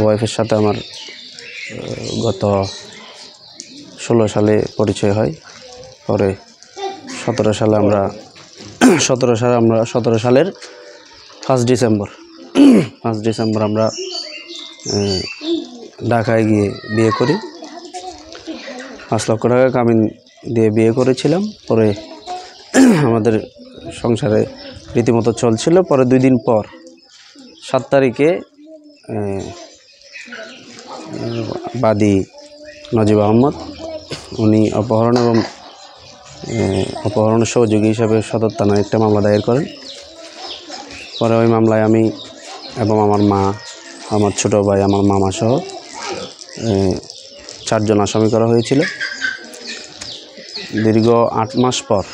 ওয়াইফের সাথে আমার গত 16 সালে পরিচয় হয়। পরে 17 সালের 1 ডিসেম্বর আমরা ঢাকায় গিয়ে বিয়ে করি। 5 লক্ষ টাকা কাবিন দিয়ে বিয়ে করেছিলাম। পরে আমাদের সংসারে রীতিমতো চলছিল। পরে 2 দিন পর 7 তারিখে বাদী নজিব আহমদ উনি অপহরণ এবং অপহরণের সহযোগী হিসাবে সদর থানায় একটা মামলা দায়ের করেন। পরে ওই মামলায় আমি এবং আমার মা, আমার ছোটো ভাই, আমার মামা সহ 4 জন আসামি করা হয়েছিল। দীর্ঘ 8 মাস পর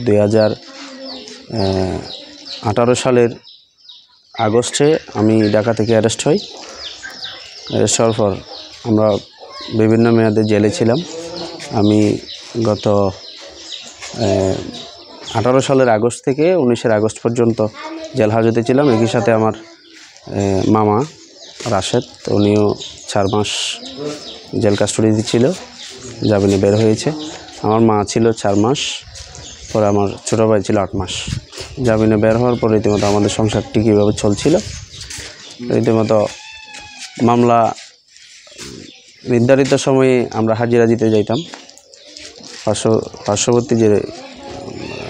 2018 সালের আগস্টে আমি ঢাকা থেকে অ্যারেস্ট হই। অ্যারেস্ট হওয়ার পর আমরা বিভিন্ন মেয়াদে জেলে ছিলাম। আমি গত 18 সালের আগস্ট থেকে 19 আগস্ট পর্যন্ত জেল হাজতে ছিলাম। একই সাথে আমার মামা রাশেদ, উনিও 4 মাস জেল কাস্টডিতে ছিল, জামিনে বের হয়েছে। আমার মা ছিল 4 মাস, পরে আমার ছোটো ভাই ছিল 8 মাস। জামিনে বের হওয়ার পর রীতিমতো আমাদের সংসারটি কীভাবে চলছিল, রীতিমতো মামলা নির্ধারিত সময়ে আমরা হাজিরা দিতে যাইতাম। পার্শ্ববর্তী যে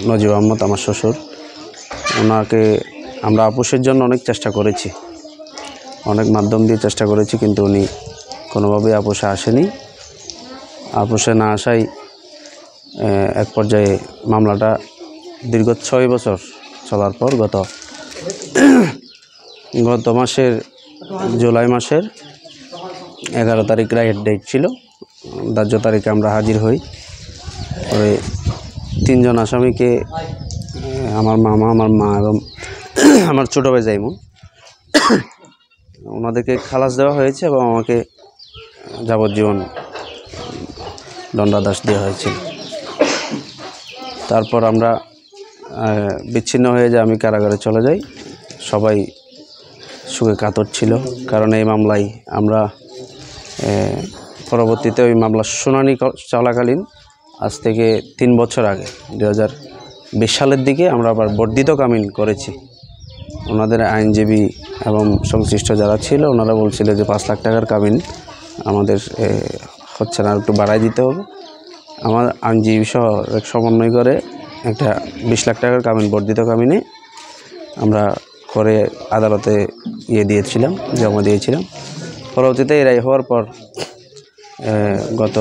নজিব আহমদ আমার শ্বশুর, ওনাকে আমরা আপোষের জন্য অনেক চেষ্টা করেছি, অনেক মাধ্যম দিয়ে চেষ্টা করেছি, কিন্তু উনি কোনোভাবেই আপোষে আসেনি। আপোষে না আসায় এক পর্যায়ে মামলাটা দীর্ঘ 6 বছর চলার পর গত মাসের জুলাই মাসের 11 তারিখ রায়ের ডেট ছিল, ধার্য তারিখে আমরা হাজির হই। পরে 3 জন আসামিকে আমার মামা, আমার মা এবং আমার ছোটো ভাই জাইমুন, ওনাদেরকে খালাস দেওয়া হয়েছে এবং আমাকে যাবজ্জীবন দণ্ডাদেশ দেওয়া হয়েছিল। তারপর আমরা বিচ্ছিন্ন হয়ে যাই, আমি কারাগারে চলে যাই। সবাই সুখে কাতর ছিল, কারণ এই মামলায় আমরা পরবর্তীতে ওই মামলার শুনানি চলাকালীন আজ থেকে 3 বছর আগে 2020 সালের দিকে আমরা আবার বর্ধিত জামিন করেছি। ওনাদের আইনজীবী এবং সংশ্লিষ্ট যারা ছিল ওনারা বলছিল যে 5 লাখ টাকার জামিন আমাদের হচ্ছে না, একটু বাড়াই দিতে হবে। আমার আইনজীবী সহ এক সমন্বয় করে একটা 20 লাখ টাকার জামিন, বর্ধিত জামিনে আমরা করে আদালতে জমা দিয়েছিলাম। পরবর্তীতে এই রায় হওয়ার পর গত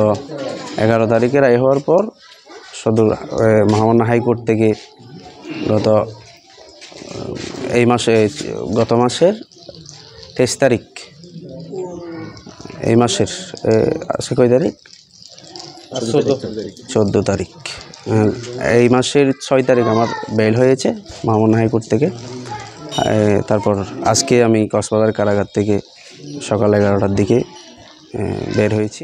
11 তারিখে রায় হওয়ার পর মহামান্য হাইকোর্ট থেকে গত মাসের 23 তারিখ, এই মাসের আজকে কয় তারিখ, 14 তারিখ, এই মাসের 6 তারিখ আমার বেল হয়েছে মহামান্য হাইকোর্ট থেকে। তারপর আজকে আমি কক্সবাজার কারাগার থেকে সকাল 11টার দিকে বের হয়েছি।